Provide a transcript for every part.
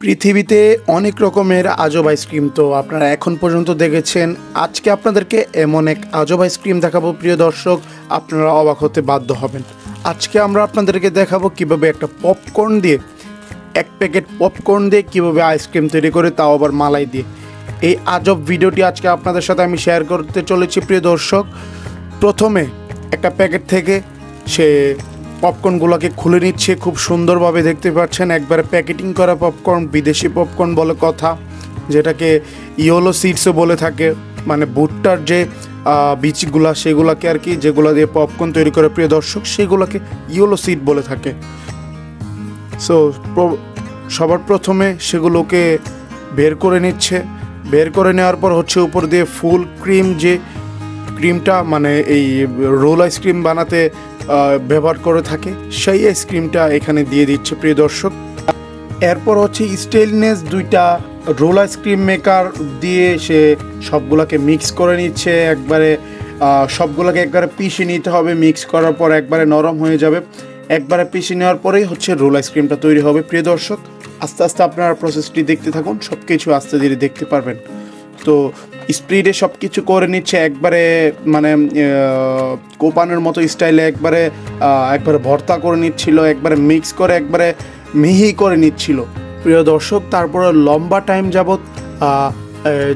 পৃথিবীতে অনেক রকমের আজব আইসক্রিম তো আপনারা এখন পর্যন্ত দেখেছেন। আজকে আপনাদেরকে এমন এক আজব আইসক্রিম দেখাবো প্রিয় দর্শক, আপনারা অবাক হতে বাধ্য হবেন। আজকে আমরা আপনাদেরকে দেখাবো কিভাবে একটা পপকর্ন দিয়ে, এক প্যাকেট পপকর্ন দিয়ে কিভাবে আইসক্রিম তৈরি করে, তাও আবার মালাই দিয়ে। এই আজব ভিডিওটি আজকে আপনাদের সাথে আমি শেয়ার করতে চলেছি প্রিয় দর্শক। প্রথমে একটা প্যাকেট থেকে সে পপকর্নগুলোকে খুলে নিচ্ছে, খুব সুন্দরভাবে দেখতে পাচ্ছেন। একবারে প্যাকেটিং করা পপকর্ন, বিদেশি পপকর্ন বলে কথা, যেটাকে ইয়েলো সিডসও বলে থাকে, মানে ভুট্টার যে বীজগুলা সেগুলোকে আর কি, যেগুলো দিয়ে পপকর্ন তৈরি করে প্রিয় দর্শক, সেগুলোকে ইয়েলো সিড বলে থাকে। সো সবার প্রথমে সেগুলোকে বের করে নিচ্ছে। বের করে নেওয়ার পর হচ্ছে উপর দিয়ে ফুল ক্রিম, যে ক্রিমটা মানে এই রোল আইসক্রিম বানাতে ব্যবহার করে থাকে, সেই আইসক্রিমটা এখানে দিয়ে দিচ্ছে প্রিয় দর্শক। এরপর হচ্ছে স্টেইনলেস দুইটা রোল আইসক্রিম মেকার দিয়ে সে সবগুলোকে মিক্স করে নিচ্ছে। একবারে সবগুলোকে একবারে পিষে নিতে হবে, মিক্স করার পর একবারে নরম হয়ে যাবে। একবারে পিষে নেওয়ার পরেই হচ্ছে রোল আইসক্রিমটা তৈরি হবে প্রিয় দর্শক। আস্তে আস্তে আপনারা প্রসেসটি দেখতে থাকুন, সব কিছু আস্তে ধীরে দেখতে পারবেন। তো স্পিডে সব কিছু করে নিচ্ছে, একবারে মানে কোপানের মতো স্টাইলে একবারে ভর্তা করে নিচ্ছিল, একবারে মিক্স করে একবারে মিহি করে নিচ্ছিল প্রিয় দর্শক। তারপরে লম্বা টাইম যাবৎ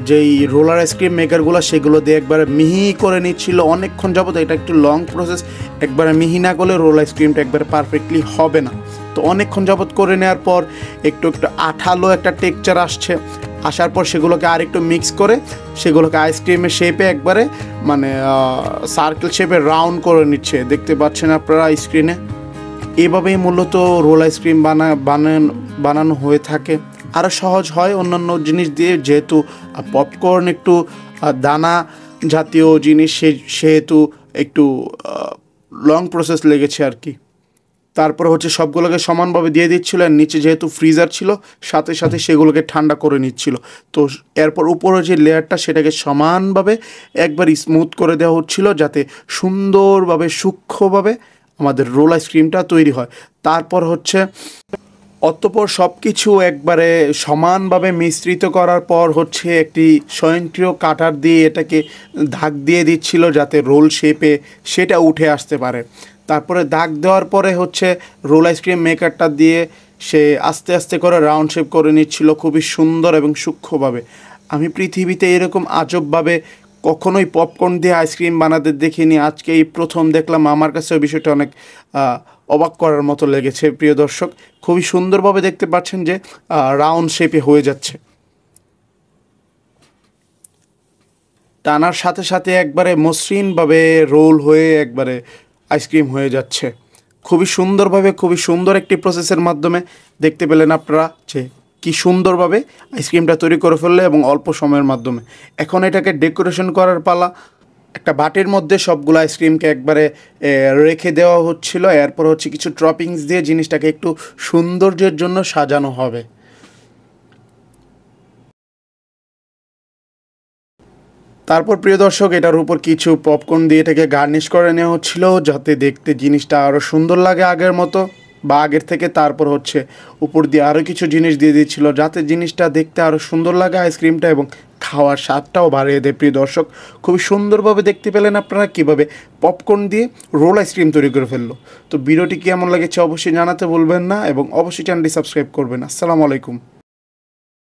যেই রোলার আইসক্রিম মেকারগুলো সেগুলো দিয়ে একবারে মিহি করে নিচ্ছিল অনেকক্ষণ যাবৎ। এটা একটু লং প্রসেস, একবারে মিহি না করলে রোল আইসক্রিমটা একবারে পারফেক্টলি হবে না। তো অনেকক্ষণ যাবৎ করে নেওয়ার পর একটু একটু আঠালো একটা টেক্সচার আসছে। আসার পর সেগুলোকে আরেকটু মিক্স করে সেগুলোকে আইসক্রিমের শেপে একবারে মানে সার্কেল শেপে রাউন্ড করে নিচ্ছে, দেখতে পাচ্ছেন আপনারা স্ক্রিনে। এভাবেই মূলত রোল আইসক্রিম বানানো হয়ে থাকে। আরও সহজ হয় অন্যান্য জিনিস দিয়ে, যেহেতু পপকর্ন একটু দানা জাতীয় জিনিস, সেহেতু একটু লং প্রসেস লেগেছে আর কি। তারপর হচ্ছে সবগুলোকে সমানভাবে দিয়ে দিচ্ছিল, আর নিচে যেহেতু ফ্রিজার ছিল সাথে সাথে সেগুলোকে ঠান্ডা করে নিচ্ছিল। তো এরপর উপরে যে লেয়ারটা সেটাকে সমানভাবে একবার স্মুথ করে দেওয়া হচ্ছিল, যাতে সুন্দরভাবে সূক্ষ্মভাবে আমাদের রোল আইসক্রিমটা তৈরি হয়। তারপর হচ্ছে অতঃপর সব কিছু একবারে সমানভাবে মিশ্রিত করার পর হচ্ছে একটি স্বয়ংক্রিয় কাটার দিয়ে এটাকে দাগ দিয়ে দিচ্ছিল, যাতে রোল শেপে সেটা উঠে আসতে পারে। তারপরে দাগ দেওয়ার পরে হচ্ছে রোল আইসক্রিম মেকারটা দিয়ে সে আস্তে আস্তে করে রাউন্ড শেপ করে নিচ্ছিল, খুবই সুন্দর এবং সূক্ষ্মভাবে। আমি পৃথিবীতে এরকম আজবভাবে কখনোই পপকর্ন দিয়ে আইসক্রিম বানাতে দেখিনি, আজকে এই প্রথম দেখলাম। আমার কাছে ওই বিষয়টা অনেক অবাক করার মতো লেগেছে প্রিয় দর্শক। খুবই সুন্দরভাবে দেখতে পাচ্ছেন যে রাউন্ড শেপে হয়ে যাচ্ছে। টানার সাথে সাথে একবারে মসৃণভাবে রোল হয়ে একবারে আইসক্রিম হয়ে যাচ্ছে খুবই সুন্দরভাবে। খুবই সুন্দর একটি প্রসেসের মাধ্যমে দেখতে পেলেন আপনারা যে কি সুন্দরভাবে আইসক্রিমটা তৈরি করে ফেললে এবং অল্প সময়ের মাধ্যমে। এখন এটাকে ডেকোরেশন করার পালা। একটা বাটির মধ্যে সবগুলো আইসক্রিমকে একবারে রেখে দেওয়া হচ্ছিল। এরপর হচ্ছে কিছু টপিংস দিয়ে জিনিসটাকে একটু সৌন্দর্যের জন্য সাজানো হবে। তারপর প্রিয় দর্শক এটার উপর কিছু পপকর্ন দিয়ে এটাকে গার্নিশ করে নেওয়া হচ্ছিল, যাতে দেখতে জিনিসটা আরও সুন্দর লাগে আগের মতো বা আগের থেকে। তারপর হচ্ছে উপর দিয়ে আরও কিছু জিনিস দিয়ে দিচ্ছিল, যাতে জিনিসটা দেখতে আরও সুন্দর লাগে আইসক্রিমটা, এবং খাওয়ার স্বাদটাও বাড়িয়ে দেয় প্রিয় দর্শক। খুবই সুন্দরভাবে দেখতে পেলেন আপনারা কীভাবে পপকর্ন দিয়ে রোল আইসক্রিম তৈরি করে ফেললো। তো ভিডিওটি কেমন লেগেছে অবশ্যই জানাতে বলবেন না, এবং অবশ্যই চ্যানেলটি সাবস্ক্রাইব করবেন। আসসালামু আলাইকুম।